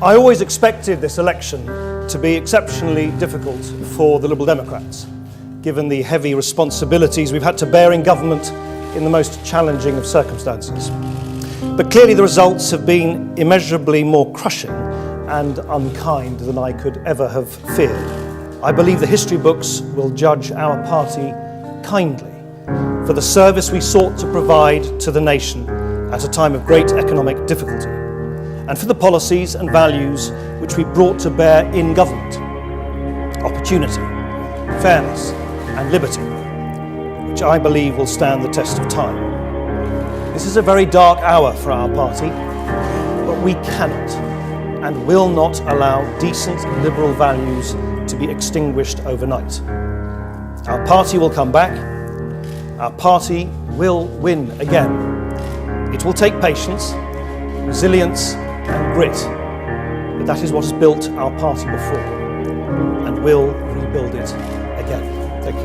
I always expected this election to be exceptionally difficult for the Liberal Democrats, given the heavy responsibilities we've had to bear in government in the most challenging of circumstances. But clearly the results have been immeasurably more crushing and unkind than I could ever have feared. I believe the history books will judge our party kindly for the service we sought to provide to the nation at a time of great economic difficulty, and for the policies and values which we brought to bear in government: opportunity, fairness and liberty, which I believe will stand the test of time. This is a very dark hour for our party, but we cannot and will not allow decent liberal values to be extinguished overnight. Our party will come back. Our party will win again. It will take patience, resilience and grit, but that is what has built our party before, and will rebuild it again. Thank you.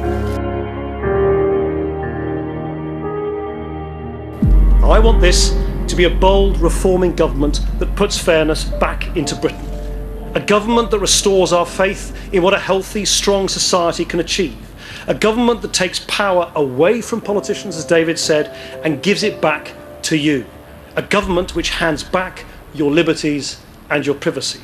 I want this to be a bold, reforming government that puts fairness back into Britain. A government that restores our faith in what a healthy, strong society can achieve. A government that takes power away from politicians, as David said, and gives it back to you. A government which hands back your liberties and your privacy.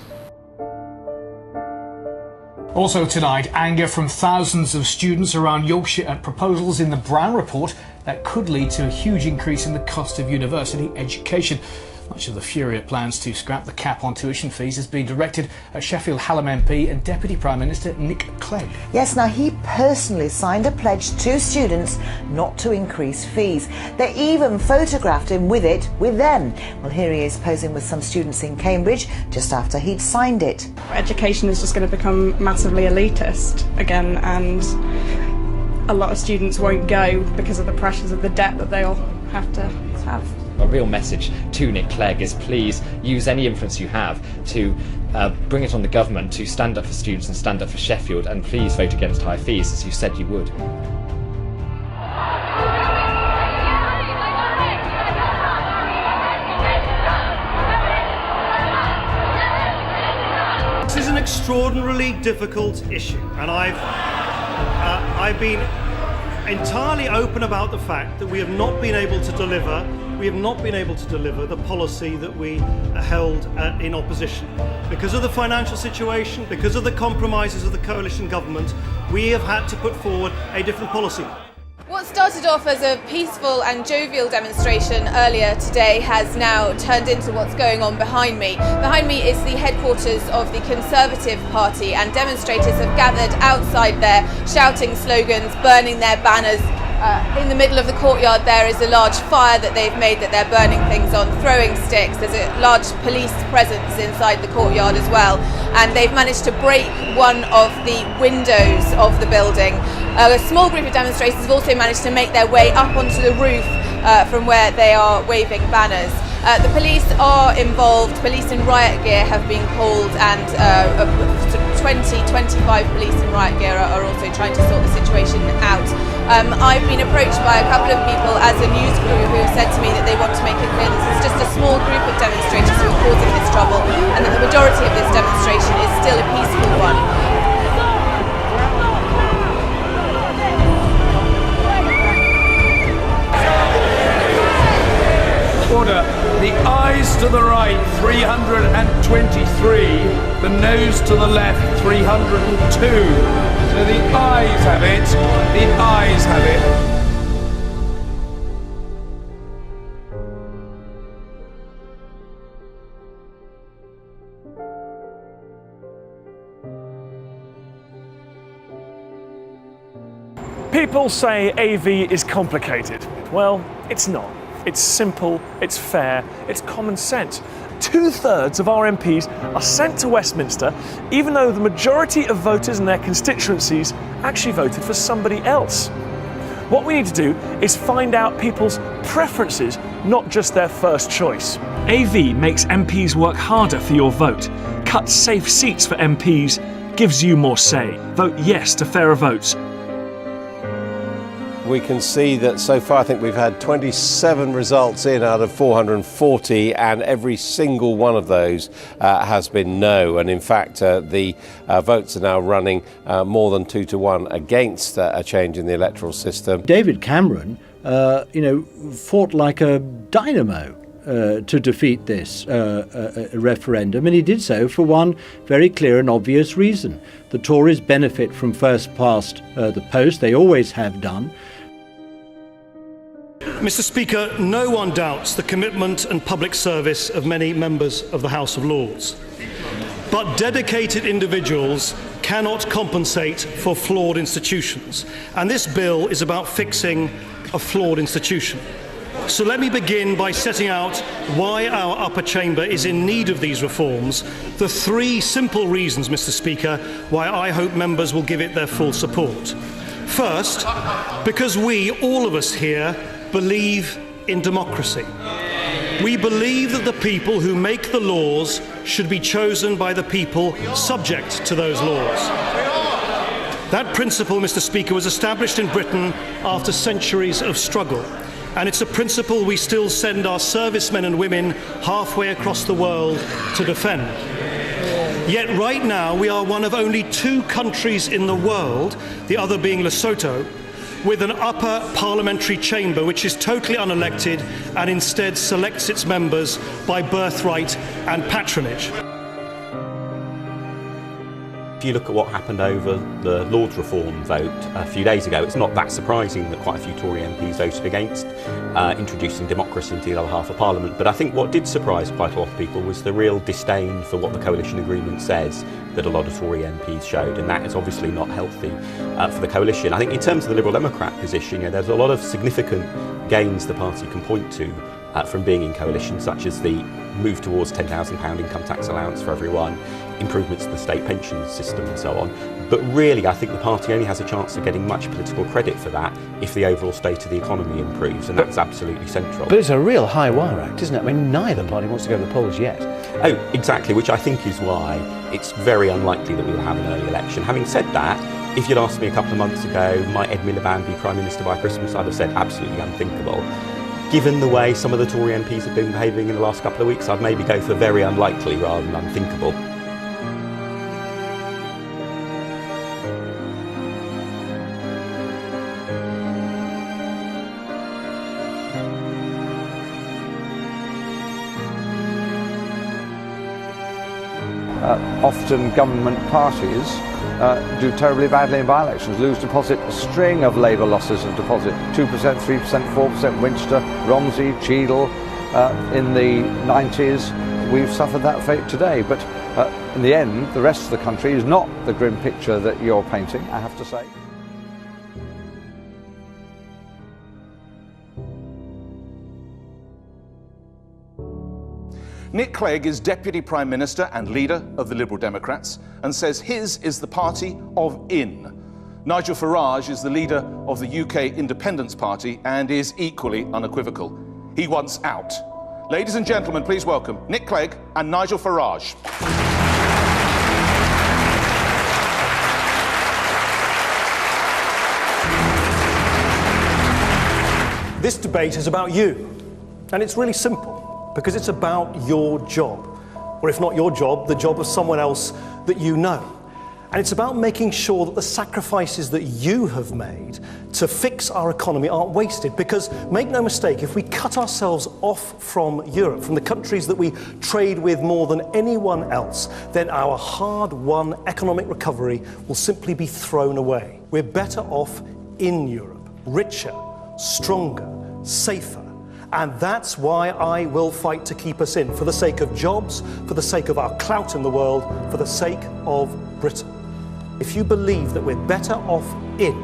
Also tonight, anger from thousands of students around Yorkshire at proposals in the Brown Report that could lead to a huge increase in the cost of university education. Much of the fury at plans to scrap the cap on tuition fees has been directed at Sheffield Hallam MP and Deputy Prime Minister Nick Clegg. Yes, now he personally signed a pledge to students not to increase fees. They even photographed him with it with them. Well, here he is posing with some students in Cambridge just after he'd signed it. Education is just going to become massively elitist again, and a lot of students won't go because of the pressures of the debt that they'll have to have. A real message to Nick Clegg is please use any influence you have to bring it on the government to stand up for students and stand up for Sheffield, and please vote against higher fees as you said you would. This is an extraordinarily difficult issue, and I've been entirely open about the fact that we have not been able to deliver the policy that we held in opposition. Because of the financial situation, because of the compromises of the coalition government, we have had to put forward a different policy. What started off as a peaceful and jovial demonstration earlier today has now turned into what's going on behind me. Behind me is the headquarters of the Conservative Party, and demonstrators have gathered outside there shouting slogans, burning their banners. In the middle of the courtyard there is a large fire that they've made that they're burning things on, throwing sticks. There's a large police presence inside the courtyard as well, and they've managed to break one of the windows of the building. A small group of demonstrators have also managed to make their way up onto the roof from where they are waving banners. The police are involved. Police in riot gear have been called, and 25 police in riot gear are also trying to sort the situation out. I've been approached by a couple of people as a news crew who have said to me that they want to make it clear this is just a small group of demonstrators who are causing this trouble, and that the majority of this demonstration is still a peaceful one. Order. The ayes to the right, 323. The noes to the left, 302. So the ayes have it. The ayes have it. People say AV is complicated. Well, it's not. It's simple, it's fair, it's common sense. 2/3 of our MPs are sent to Westminster, even though the majority of voters in their constituencies actually voted for somebody else. What we need to do is find out people's preferences, not just their first choice. AV makes MPs work harder for your vote, cuts safe seats for MPs, gives you more say. Vote yes to fairer votes. we can see that so far I think we've had 27 results in out of 440, and every single one of those has been no. And in fact, the votes are now running more than 2 to 1 against a change in the electoral system. David Cameron, fought like a dynamo to defeat this referendum, and he did so for one very clear and obvious reason. The Tories benefit from first past the post, they always have done. Mr. Speaker, no one doubts the commitment and public service of many members of the House of Lords. But dedicated individuals cannot compensate for flawed institutions, and this bill is about fixing a flawed institution. So let me begin by setting out why our upper chamber is in need of these reforms, the 3 simple reasons, Mr. Speaker, why I hope members will give it their full support. First, because we, all of us here, believe in democracy. We believe that the people who make the laws should be chosen by the people subject to those laws. That principle, Mr. Speaker, was established in Britain after centuries of struggle. And it's a principle we still send our servicemen and women halfway across the world to defend. Yet right now we are one of only 2 countries in the world, the other being Lesotho, with an upper parliamentary chamber which is totally unelected and instead selects its members by birthright and patronage. If you look at what happened over the Lords reform vote a few days ago, it's not that surprising that quite a few Tory MPs voted against introducing democracy into the other half of Parliament. But I think what did surprise quite a lot of people was the real disdain for what the coalition agreement says that a lot of Tory MPs showed, and that is obviously not healthy for the coalition. I think in terms of the Liberal Democrat position, there's a lot of significant gains the party can point to from being in coalition, such as the move towards £10,000 income tax allowance for everyone, improvements to the state pension system and so on. But really, I think the party only has a chance of getting much political credit for that if the overall state of the economy improves, and that's absolutely central. But it's a real high wire act, isn't it? I mean, neither party wants to go to the polls yet. Oh, exactly, which I think is why it's very unlikely that we will have an early election. Having said that, if you'd asked me a couple of months ago, might Ed Miliband be Prime Minister by Christmas, I'd have said absolutely unthinkable. Given the way some of the Tory MPs have been behaving in the last couple of weeks, I'd maybe go for very unlikely rather than unthinkable. Often government parties do terribly badly in by-elections, lose deposit, a string of Labour losses of deposit, 2%, 3%, 4%, Winchester, Romsey, Cheadle, in the 90s. We've suffered that fate today, but in the end, the rest of the country is not the grim picture that you're painting, I have to say. Nick Clegg is Deputy Prime Minister and leader of the Liberal Democrats and says his is the party of in. Nigel Farage is the leader of the UK Independence Party and is equally unequivocal. He wants out. Ladies and gentlemen, please welcome Nick Clegg and Nigel Farage. This debate is about you, and it's really simple. Because it's about your job, or if not your job, the job of someone else that you know. And it's about making sure that the sacrifices that you have made to fix our economy aren't wasted. Because make no mistake, if we cut ourselves off from Europe, from the countries that we trade with more than anyone else, then our hard-won economic recovery will simply be thrown away. We're better off in Europe, richer, stronger, safer. And that's why I will fight to keep us in, for the sake of jobs, for the sake of our clout in the world, for the sake of Britain. If you believe that we're better off in,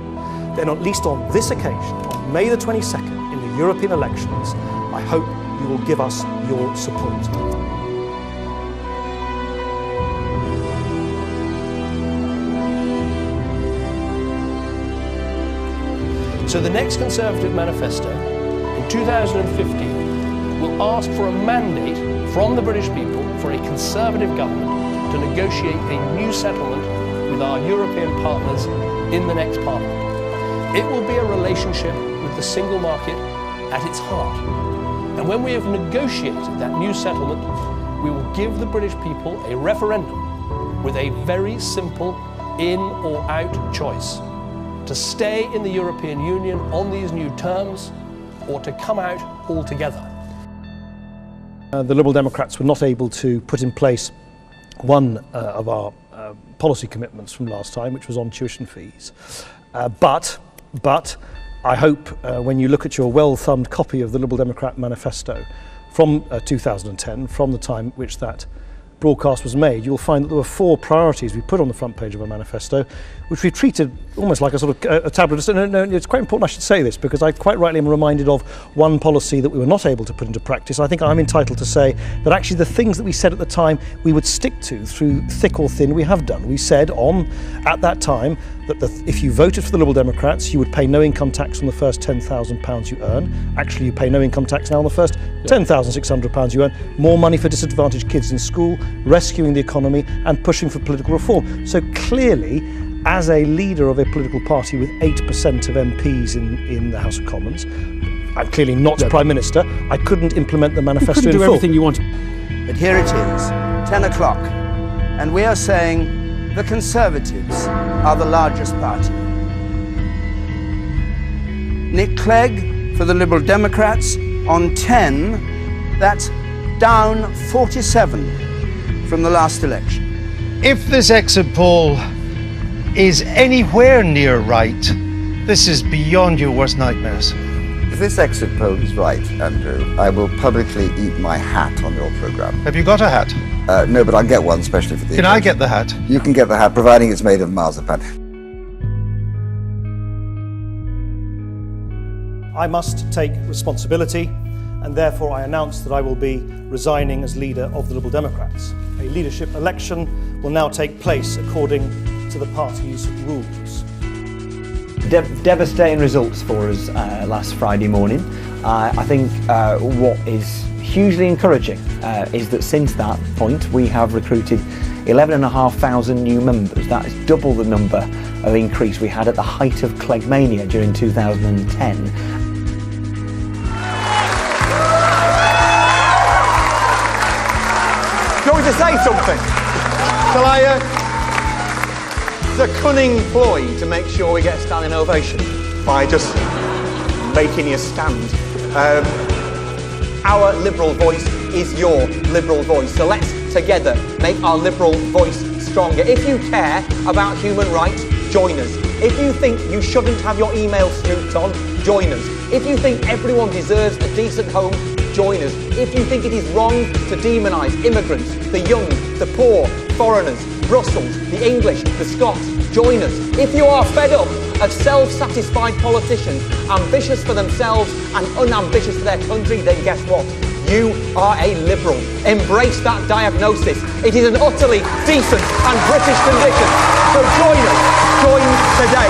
then at least on this occasion, on May the 22nd, in the European elections, I hope you will give us your support. So the next Conservative manifesto in 2015 will ask for a mandate from the British people for a Conservative government to negotiate a new settlement with our European partners in the next Parliament. It will be a relationship with the single market at its heart. And when we have negotiated that new settlement, we will give the British people a referendum with a very simple in or out choice: to stay in the European Union on these new terms or to come out altogether. The Liberal Democrats were not able to put in place one of our policy commitments from last time, which was on tuition fees. But I hope when you look at your well-thumbed copy of the Liberal Democrat manifesto from 2010, from the time at which that broadcast was made, you'll find that there were 4 priorities we put on the front page of our manifesto, which we treated almost like a sort of a tablet. No, it's quite important I should say this, because I quite rightly am reminded of one policy that we were not able to put into practice. I think I'm entitled to say that actually the things that we said at the time we would stick to through thick or thin, we have done. We said at that time that if you voted for the Liberal Democrats, you would pay no income tax on the first £10,000 you earn. Actually, you pay no income tax now on the first £10,600 you earn. More money for disadvantaged kids in school, rescuing the economy and pushing for political reform. So clearly, as a leader of a political party with 8% of MPs in the House of Commons, I'm clearly not Prime Minister, I couldn't implement the manifesto in full. You couldn't do everything you wanted. But here it is, 10 o'clock, and we are saying the Conservatives are the largest party. Nick Clegg for the Liberal Democrats on 10, that's down 47 from the last election. If this exit poll is anywhere near right, this is beyond your worst nightmares. If this exit poll is right, Andrew, I will publicly eat my hat on your programme. Have you got a hat? No, but I'll get one, especially for the Can I get the hat? You can get the hat, providing it's made of marzipan. I must take responsibility, and therefore I announce that I will be resigning as leader of the Liberal Democrats. A leadership election will now take place according to the party's rules. Devastating results for us last Friday morning. I think what is hugely encouraging is that since that point we have recruited 11,500 new members. That is double the number of increase we had at the height of Cleggmania during 2010. Do you want me to say something? Shall I? It's a cunning ploy to make sure we get a standing ovation by just making you stand. Our Liberal voice is your Liberal voice, so let's together make our Liberal voice stronger. If you care about human rights, join us. If you think you shouldn't have your email snooped on, join us. If you think everyone deserves a decent home, join us. If you think it is wrong to demonise immigrants, the young, the poor, foreigners, Brussels, the English, the Scots, join us. If you are fed up of self-satisfied politicians, ambitious for themselves and unambitious for their country, then guess what? You are a Liberal. Embrace that diagnosis. It is an utterly decent and British condition. So join us. Join today.